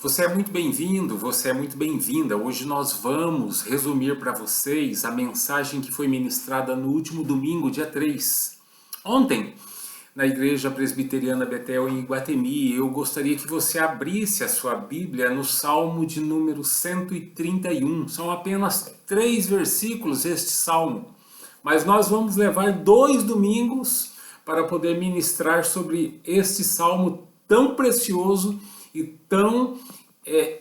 Você é muito bem-vindo, você é muito bem-vinda. Hoje nós vamos resumir para vocês a mensagem que foi ministrada no último domingo, dia 3. Ontem, na Igreja Presbiteriana Betel em Iguatemi, eu gostaria que você abrisse a sua Bíblia no Salmo de número 131. São apenas 3 versículos este Salmo, mas nós vamos levar 2 domingos para poder ministrar sobre este Salmo tão precioso e tão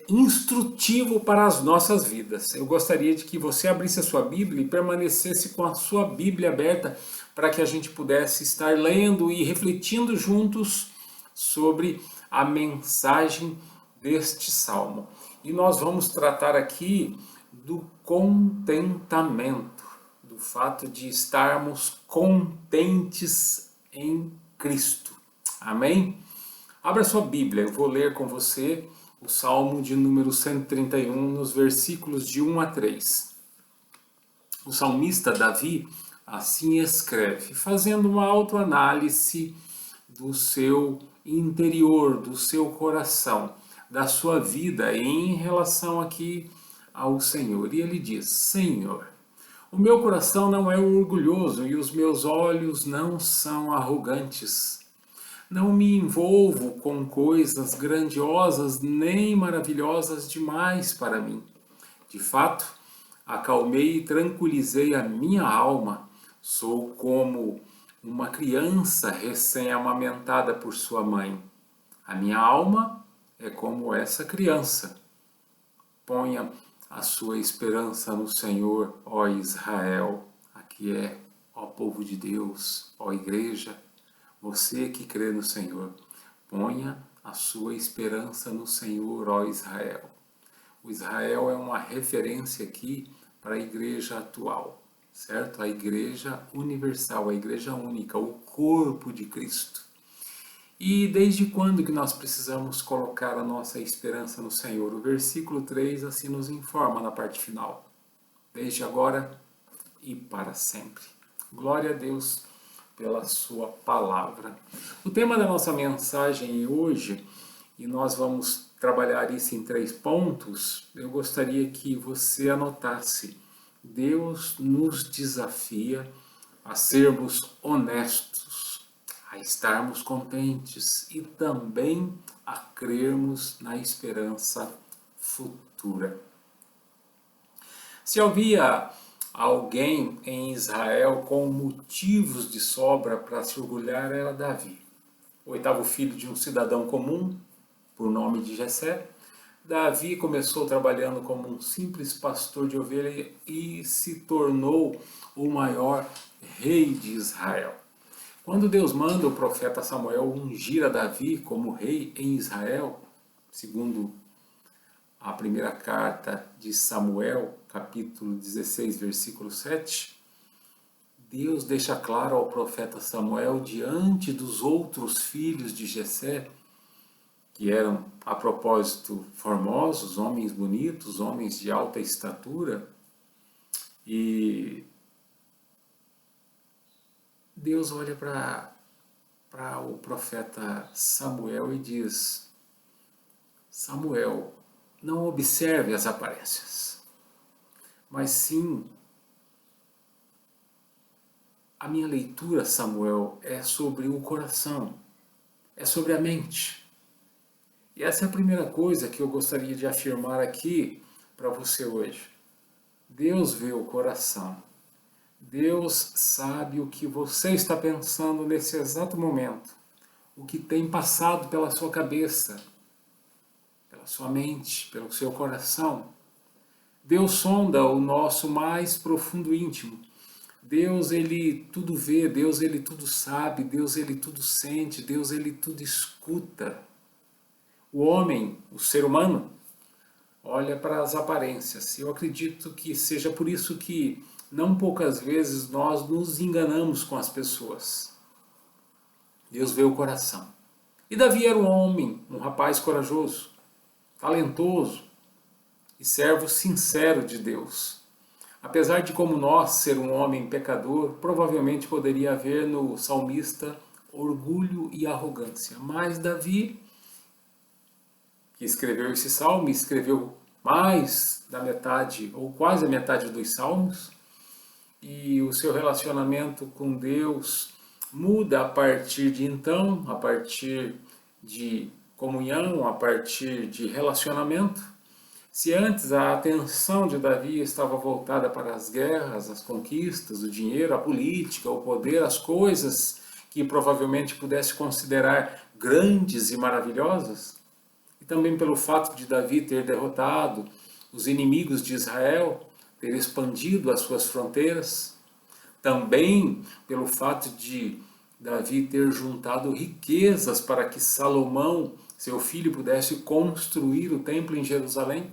instrutivo para as nossas vidas. Eu gostaria de que você abrisse a sua Bíblia e permanecesse com a sua Bíblia aberta para que a gente pudesse estar lendo e refletindo juntos sobre a mensagem deste Salmo. E nós vamos tratar aqui do contentamento, do fato de estarmos contentes em Cristo. Amém? Abra sua Bíblia, eu vou ler com você o Salmo de número 131, nos versículos de 1 a 3. O salmista Davi assim escreve, fazendo uma autoanálise do seu interior, do seu coração, da sua vida em relação aqui ao Senhor. E ele diz: Senhor, o meu coração não é orgulhoso e os meus olhos não são arrogantes. Não me envolvo com coisas grandiosas nem maravilhosas demais para mim. De fato, acalmei e tranquilizei a minha alma. Sou como uma criança recém-amamentada por sua mãe. A minha alma é como essa criança. Ponha a sua esperança no Senhor, ó Israel. Aqui é, ó povo de Deus, ó igreja. Você que crê no Senhor, ponha a sua esperança no Senhor, ó Israel. O Israel é uma referência aqui para a igreja atual, certo? A igreja universal, a igreja única, o corpo de Cristo. E desde quando que nós precisamos colocar a nossa esperança no Senhor? O versículo 3 assim nos informa na parte final. Desde agora e para sempre. Glória a Deus pela sua palavra. O tema da nossa mensagem hoje, e nós vamos trabalhar isso em 3 pontos, eu gostaria que você anotasse. Deus nos desafia a sermos honestos, a estarmos contentes e também a crermos na esperança futura. Se havia alguém em Israel com motivos de sobra para se orgulhar, era Davi. O 8º filho de um cidadão comum, por nome de Jessé. Davi começou trabalhando como um simples pastor de ovelha e se tornou o maior rei de Israel. Quando Deus manda o profeta Samuel ungir a Davi como rei em Israel, segundo a primeira carta de Samuel, capítulo 16, versículo 7, Deus deixa claro ao profeta Samuel, diante dos outros filhos de Jessé, que eram, a propósito, formosos, homens bonitos, homens de alta estatura, e Deus olha para o profeta Samuel e diz: Samuel, não observe as aparências, mas sim a minha leitura, Samuel, é sobre o coração, é sobre a mente. E essa é a primeira coisa que eu gostaria de afirmar aqui para você hoje. Deus vê o coração. Deus sabe o que você está pensando nesse exato momento, o que tem passado pela sua cabeça, pela sua mente, pelo seu coração. Deus sonda o nosso mais profundo íntimo. Deus, ele tudo vê, Deus, ele tudo sabe, Deus, ele tudo sente, Deus, ele tudo escuta. O homem, o ser humano, olha para as aparências. Eu acredito que seja por isso que não poucas vezes nós nos enganamos com as pessoas. Deus vê o coração. E Davi era um homem, um rapaz corajoso, talentoso e servo sincero de Deus. Apesar de, como nós, ser um homem pecador, provavelmente poderia haver no salmista orgulho e arrogância. Mas Davi, que escreveu esse salmo, escreveu mais da metade, ou quase a metade dos salmos, e o seu relacionamento com Deus muda a partir de então, a partir de comunhão, a partir de relacionamento. Se antes a atenção de Davi estava voltada para as guerras, as conquistas, o dinheiro, a política, o poder, as coisas que provavelmente pudesse considerar grandes e maravilhosas, e também pelo fato de Davi ter derrotado os inimigos de Israel, ter expandido as suas fronteiras, também pelo fato de Davi ter juntado riquezas para que Salomão, seu filho, pudesse construir o templo em Jerusalém.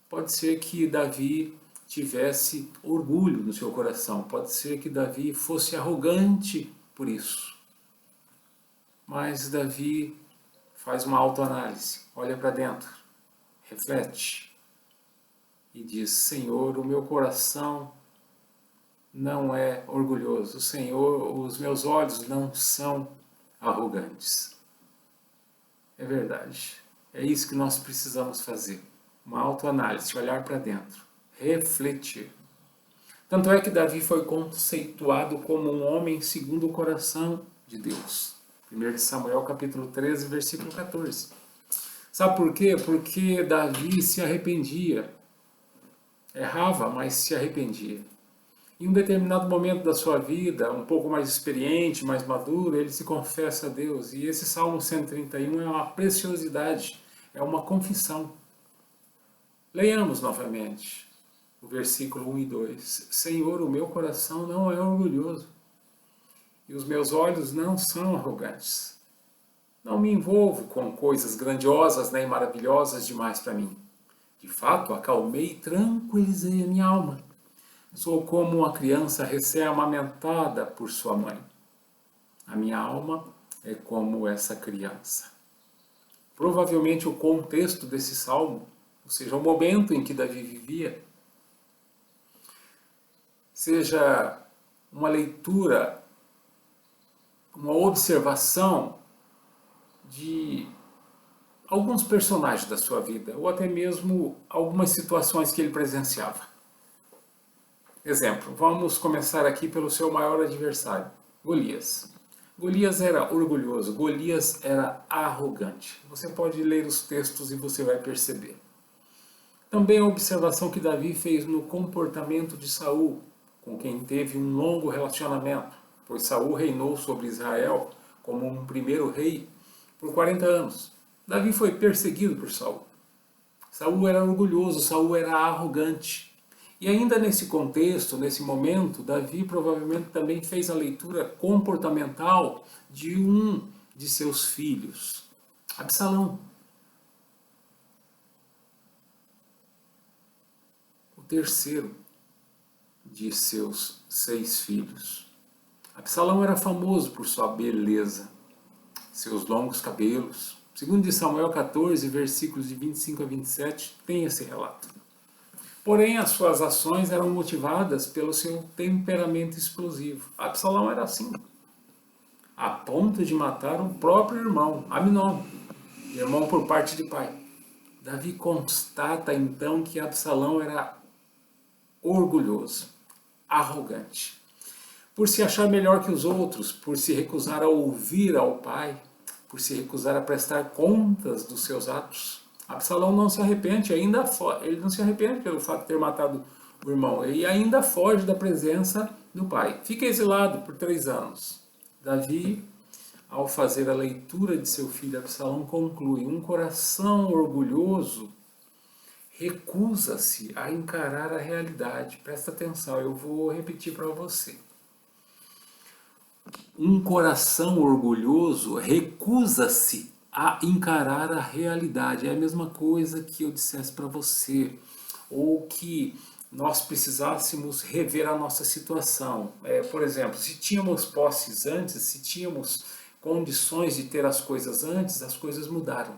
Pode ser que Davi tivesse orgulho no seu coração, pode ser que Davi fosse arrogante por isso. Mas Davi faz uma autoanálise, olha para dentro, reflete e diz: Senhor, o meu coração não é orgulhoso, Senhor, os meus olhos não são arrogantes. É verdade, é isso que nós precisamos fazer, uma autoanálise, olhar para dentro, refletir. Tanto é que Davi foi conceituado como um homem segundo o coração de Deus. 1 Samuel capítulo 13, versículo 14. Sabe por quê? Porque Davi se arrependia. Errava, mas se arrependia. Em um determinado momento da sua vida, um pouco mais experiente, mais maduro, ele se confessa a Deus. E esse Salmo 131 é uma preciosidade, é uma confissão. Leiamos novamente o versículo 1 e 2. Senhor, o meu coração não é orgulhoso e os meus olhos não são arrogantes. Não me envolvo com coisas grandiosas nem maravilhosas demais para mim. De fato, acalmei e tranquilizei a minha alma. Sou como uma criança recém-amamentada por sua mãe. A minha alma é como essa criança. Provavelmente o contexto desse salmo, ou seja, o momento em que Davi vivia, seja uma leitura, uma observação de alguns personagens da sua vida, ou até mesmo algumas situações que ele presenciava. Exemplo, vamos começar aqui pelo seu maior adversário, Golias. Golias era orgulhoso, Golias era arrogante. Você pode ler os textos e você vai perceber. Também a observação que Davi fez no comportamento de Saul, com quem teve um longo relacionamento, pois Saul reinou sobre Israel como um primeiro rei por 40 anos. Davi foi perseguido por Saul. Saul era orgulhoso, Saul era arrogante. E ainda nesse contexto, nesse momento, Davi provavelmente também fez a leitura comportamental de um de seus filhos, Absalão. O terceiro de seus 6 filhos. Absalão era famoso por sua beleza, seus longos cabelos. Segundo de Samuel 14, versículos de 25 a 27, tem esse relato. Porém, as suas ações eram motivadas pelo seu temperamento explosivo. Absalão era assim, a ponto de matar o próprio irmão, Aminon, irmão por parte de pai. Davi constata então que Absalão era orgulhoso, arrogante, por se achar melhor que os outros, por se recusar a ouvir ao pai, por se recusar a prestar contas dos seus atos. Absalão não se arrepende, ele não se arrepende pelo fato de ter matado o irmão, ele ainda foge da presença do pai. Fica exilado por 3 anos. Davi, ao fazer a leitura de seu filho Absalão, conclui: um coração orgulhoso recusa-se a encarar a realidade. Presta atenção, eu vou repetir para você. Um coração orgulhoso recusa-se a encarar a realidade. É a mesma coisa que eu dissesse para você, ou que nós precisássemos rever a nossa situação. Por exemplo, se tínhamos posses antes, se tínhamos condições de ter as coisas antes, as coisas mudaram.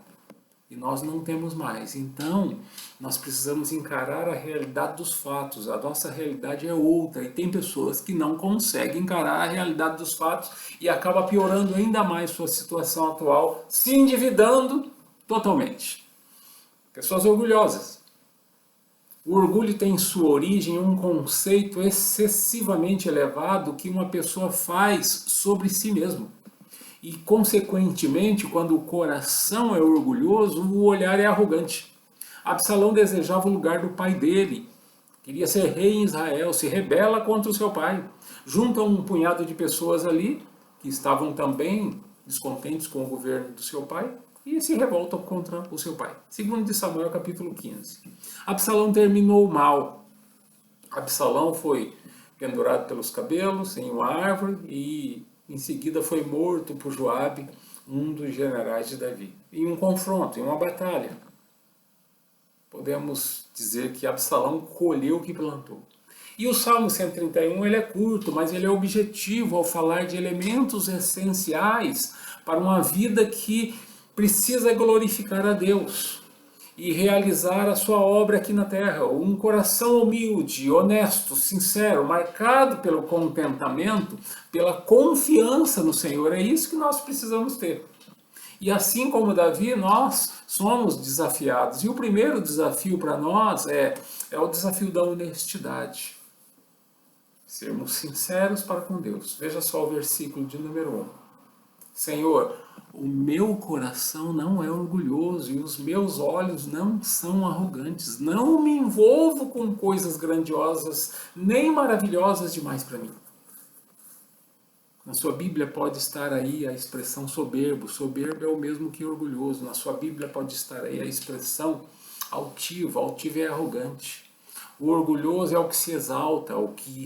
E nós não temos mais. Então, nós precisamos encarar a realidade dos fatos. A nossa realidade é outra. E tem pessoas que não conseguem encarar a realidade dos fatos e acaba piorando ainda mais sua situação atual, se endividando totalmente. Pessoas orgulhosas. O orgulho tem em sua origem um conceito excessivamente elevado que uma pessoa faz sobre si mesmo. E, consequentemente, quando o coração é orgulhoso, o olhar é arrogante. Absalão desejava o lugar do pai dele. Queria ser rei em Israel, se rebela contra o seu pai. Junta um punhado de pessoas ali, que estavam também descontentes com o governo do seu pai, e se revoltam contra o seu pai. Segundo de Samuel, capítulo 15. Absalão terminou mal. Absalão foi pendurado pelos cabelos em uma árvore e em seguida foi morto por Joabe, um dos generais de Davi, em um confronto, em uma batalha. Podemos dizer que Absalão colheu o que plantou. E o Salmo 131 ele é curto, mas ele é objetivo ao falar de elementos essenciais para uma vida que precisa glorificar a Deus e realizar a sua obra aqui na terra. Um coração humilde, honesto, sincero, marcado pelo contentamento, pela confiança no Senhor. É isso que nós precisamos ter. E assim como Davi, nós somos desafiados. E o primeiro desafio para nós é o desafio da honestidade. Sermos sinceros para com Deus. Veja só o versículo de número 1. Senhor, o meu coração não é orgulhoso e os meus olhos não são arrogantes. Não me envolvo com coisas grandiosas nem maravilhosas demais para mim. Na sua Bíblia pode estar aí a expressão soberbo. Soberbo é o mesmo que orgulhoso. Na sua Bíblia pode estar aí a expressão altivo. Altivo é arrogante. O orgulhoso é o que se exalta, o que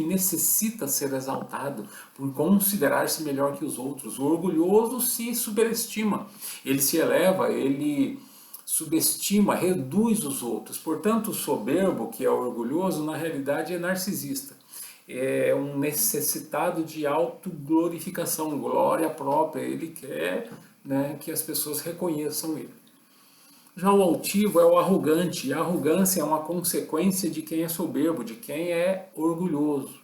necessita ser exaltado por considerar-se melhor que os outros. O orgulhoso se superestima. Ele se eleva, ele subestima, reduz os outros. Portanto, o soberbo, que é orgulhoso, na realidade é narcisista. É um necessitado de autoglorificação, glória própria. Ele quer, que as pessoas reconheçam ele. Já o altivo é o arrogante, e a arrogância é uma consequência de quem é soberbo, de quem é orgulhoso.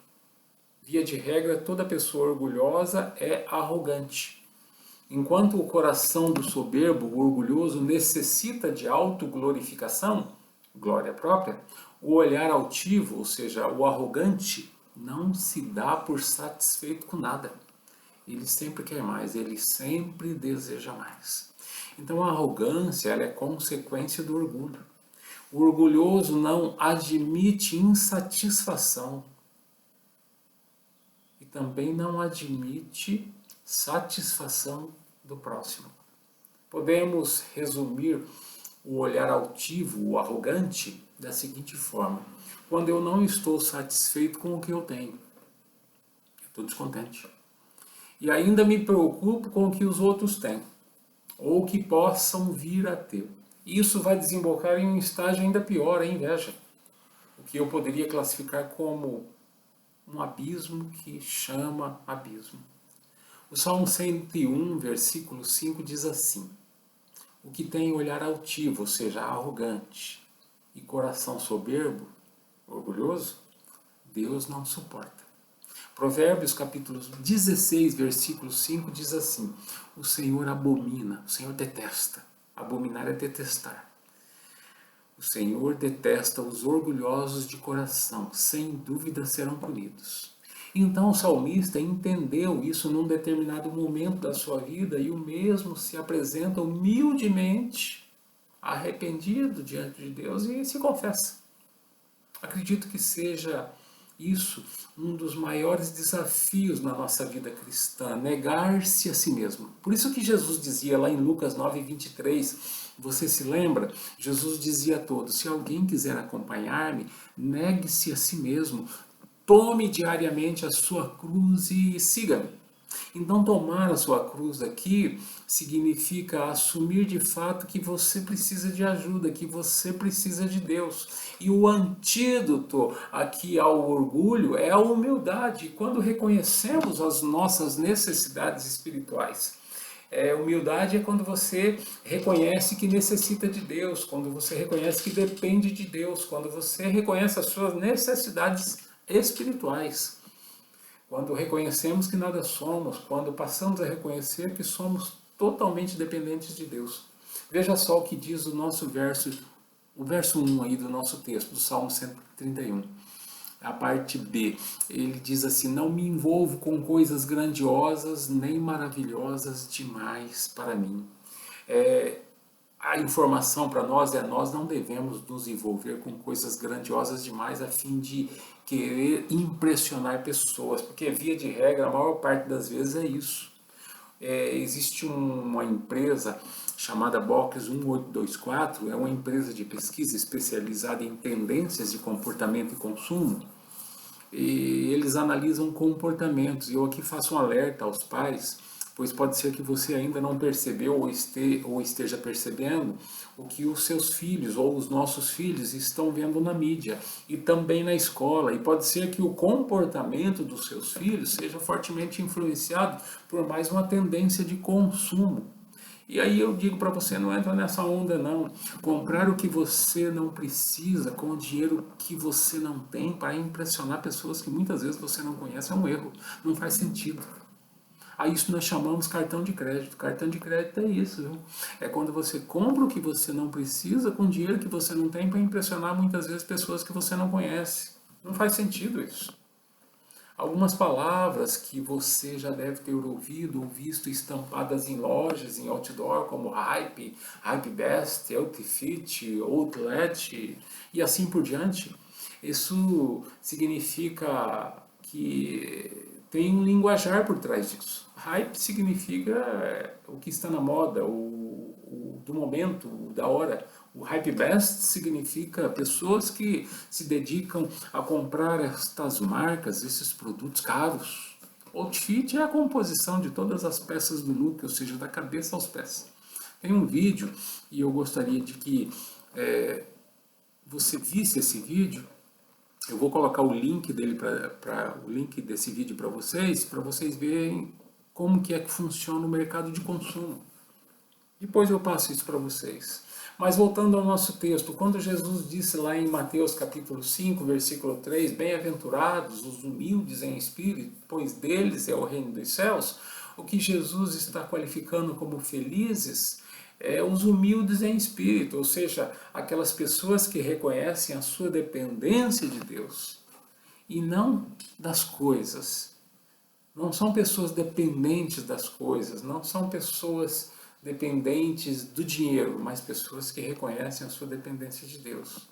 Via de regra, toda pessoa orgulhosa é arrogante. Enquanto o coração do soberbo, o orgulhoso, necessita de autoglorificação, glória própria, o olhar altivo, ou seja, o arrogante, não se dá por satisfeito com nada. Ele sempre quer mais, ele sempre deseja mais. Então a arrogância ela é consequência do orgulho. O orgulhoso não admite insatisfação e também não admite satisfação do próximo. Podemos resumir o olhar altivo, o arrogante, da seguinte forma: quando eu não estou satisfeito com o que eu tenho, eu estou descontente. E ainda me preocupo com o que os outros têm, ou que possam vir a ter. Isso vai desembocar em um estágio ainda pior, a inveja. O que eu poderia classificar como um abismo que chama abismo. O Salmo 101, versículo 5 diz assim: o que tem olhar altivo, ou seja, arrogante, e coração soberbo, orgulhoso, Deus não suporta. Provérbios capítulo 16, versículo 5 diz assim: o Senhor abomina, o Senhor detesta. Abominar é detestar. O Senhor detesta os orgulhosos de coração, sem dúvida serão punidos. Então o salmista entendeu isso num determinado momento da sua vida e o mesmo se apresenta humildemente, arrependido diante de Deus e se confessa. Acredito que seja isso um dos maiores desafios na nossa vida cristã, negar-se a si mesmo. Por isso que Jesus dizia lá em Lucas 9:23, você se lembra? Jesus dizia a todos: se alguém quiser acompanhar-me, negue-se a si mesmo, tome diariamente a sua cruz e siga-me. Então tomar a sua cruz aqui significa assumir de fato que você precisa de ajuda, que você precisa de Deus. E o antídoto aqui ao orgulho é a humildade, quando reconhecemos as nossas necessidades espirituais. Humildade é quando você reconhece que necessita de Deus, quando você reconhece que depende de Deus, quando você reconhece as suas necessidades espirituais. Quando reconhecemos que nada somos, quando passamos a reconhecer que somos totalmente dependentes de Deus. Veja só o que diz o verso 1 aí do nosso texto, do Salmo 131. A parte B, ele diz assim: não me envolvo com coisas grandiosas nem maravilhosas demais para mim. A informação para nós é: nós não devemos nos envolver com coisas grandiosas demais a fim de querer impressionar pessoas, porque via de regra, a maior parte das vezes é isso. Existe uma empresa chamada Box 1824, é uma empresa de pesquisa especializada em tendências de comportamento e consumo, e eles analisam comportamentos. E eu aqui faço um alerta aos pais, pois pode ser que você ainda não percebeu ou esteja percebendo o que os seus filhos ou os nossos filhos estão vendo na mídia e também na escola. E pode ser que o comportamento dos seus filhos seja fortemente influenciado por mais uma tendência de consumo. E aí eu digo para você: não entra nessa onda não. Comprar o que você não precisa com o dinheiro que você não tem para impressionar pessoas que muitas vezes você não conhece é um erro. Não faz sentido. A isso nós chamamos cartão de crédito. Cartão de crédito é isso, viu? É quando você compra o que você não precisa com dinheiro que você não tem para impressionar muitas vezes pessoas que você não conhece. Não faz sentido isso. Algumas palavras que você já deve ter ouvido ou visto estampadas em lojas, em outdoor, como hype, hype best, outfit, outlet e assim por diante. Isso significa que tem um linguajar por trás disso. Hype significa o que está na moda, o do momento, o da hora. O hype best significa pessoas que se dedicam a comprar estas marcas, esses produtos caros. Outfit é a composição de todas as peças do look, ou seja, da cabeça aos pés. Tem um vídeo e eu gostaria de que você visse esse vídeo. Eu vou colocar o link dele o link desse vídeo para vocês verem como que é que funciona o mercado de consumo. Depois eu passo isso para vocês. Mas voltando ao nosso texto, quando Jesus disse lá em Mateus capítulo 5, versículo 3, bem-aventurados os humildes em espírito, pois deles é o reino dos céus, o que Jesus está qualificando como felizes é os humildes em espírito, ou seja, aquelas pessoas que reconhecem a sua dependência de Deus e não das coisas. Não são pessoas dependentes das coisas, não são pessoas dependentes do dinheiro, mas pessoas que reconhecem a sua dependência de Deus.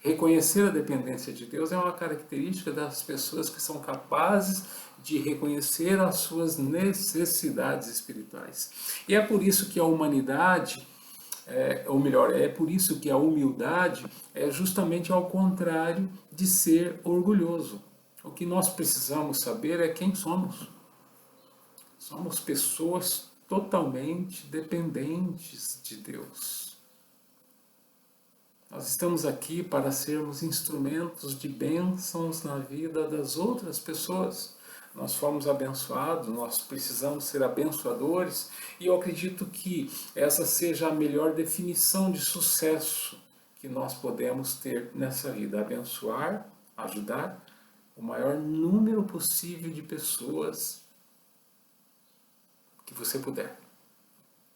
Reconhecer a dependência de Deus é uma característica das pessoas que são capazes de reconhecer as suas necessidades espirituais. E é por isso que a humanidade, ou melhor, é por isso que a humildade é justamente ao contrário de ser orgulhoso. O que nós precisamos saber é quem somos. Somos pessoas totalmente dependentes de Deus. Nós estamos aqui para sermos instrumentos de bênçãos na vida das outras pessoas. Nós fomos abençoados, nós precisamos ser abençoadores, e eu acredito que essa seja a melhor definição de sucesso que nós podemos ter nessa vida: abençoar, ajudar o maior número possível de pessoas que você puder.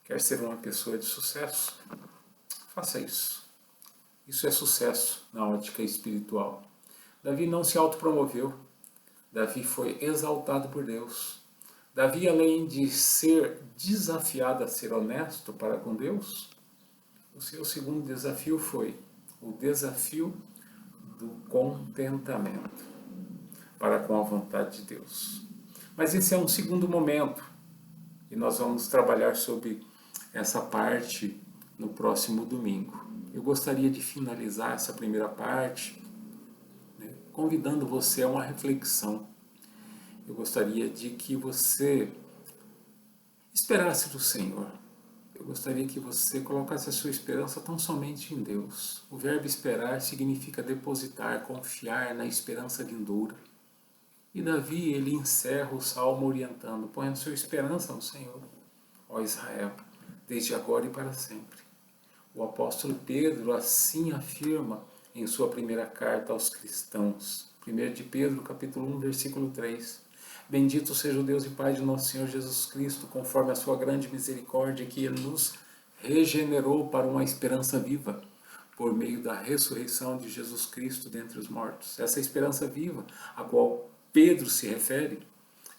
Quer ser uma pessoa de sucesso? Faça isso. Isso é sucesso na ótica espiritual. Davi não se autopromoveu. Davi foi exaltado por Deus. Davi, além de ser desafiado a ser honesto para com Deus, o seu segundo desafio foi o desafio do contentamento para com a vontade de Deus. Mas esse é um segundo momento e nós vamos trabalhar sobre essa parte no próximo domingo. Eu gostaria de finalizar essa primeira parte, né, convidando você a uma reflexão. Eu gostaria de que você esperasse do Senhor. Eu gostaria que você colocasse a sua esperança tão somente em Deus. O verbo esperar significa depositar, confiar na esperança vindoura. E Davi, ele encerra o salmo orientando: põe a sua esperança no Senhor, ó Israel, desde agora e para sempre. O apóstolo Pedro assim afirma em sua primeira carta aos cristãos, 1 de Pedro, capítulo 1, versículo 3. Bendito seja o Deus e Pai de nosso Senhor Jesus Cristo, conforme a sua grande misericórdia, que Ele nos regenerou para uma esperança viva, por meio da ressurreição de Jesus Cristo dentre os mortos. Essa esperança viva, a qual Pedro se refere,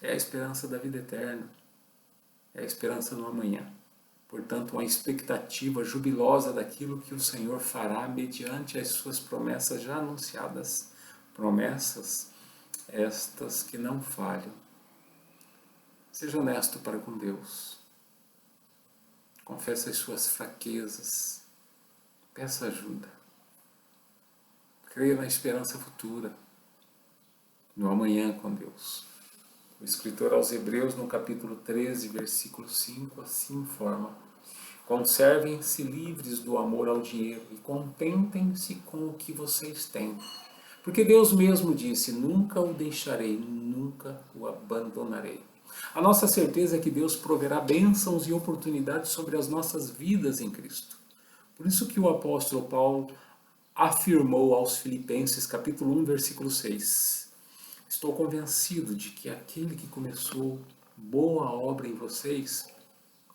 é a esperança da vida eterna, é a esperança no amanhã. Portanto, uma expectativa jubilosa daquilo que o Senhor fará mediante as suas promessas já anunciadas. Promessas estas que não falham. Seja honesto para com Deus. Confesse as suas fraquezas. Peça ajuda. Creia na esperança futura, no amanhã com Deus. O escritor aos Hebreus, no capítulo 13, versículo 5, assim informa: conservem-se livres do amor ao dinheiro e contentem-se com o que vocês têm. Porque Deus mesmo disse: nunca o deixarei, nunca o abandonarei. A nossa certeza é que Deus proverá bênçãos e oportunidades sobre as nossas vidas em Cristo. Por isso que o apóstolo Paulo afirmou aos Filipenses, capítulo 1, versículo 6: estou convencido de que aquele que começou boa obra em vocês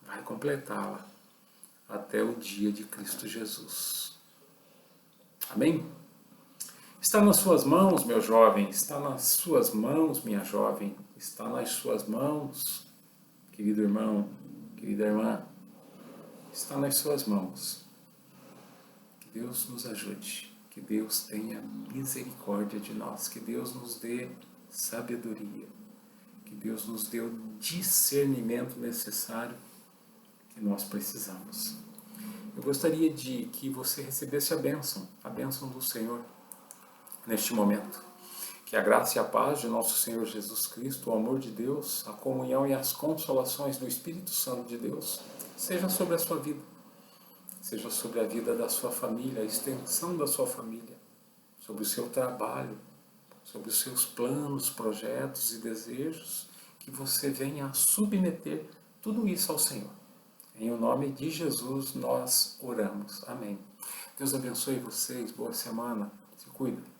vai completá-la até o dia de Cristo Jesus. Amém? Está nas suas mãos, meu jovem, está nas suas mãos, minha jovem, está nas suas mãos, querido irmão, querida irmã, está nas suas mãos. Que Deus nos ajude, que Deus tenha misericórdia de nós, que Deus nos dê sabedoria, que Deus nos dê o discernimento necessário que nós precisamos. Eu gostaria de que você recebesse a bênção do Senhor neste momento. Que a graça e a paz de nosso Senhor Jesus Cristo, o amor de Deus, a comunhão e as consolações do Espírito Santo de Deus seja sobre a sua vida, seja sobre a vida da sua família, a extensão da sua família, sobre o seu trabalho, sobre os seus planos, projetos e desejos, que você venha a submeter tudo isso ao Senhor. Em o nome de Jesus nós oramos. Amém. Deus abençoe vocês, boa semana, se cuida.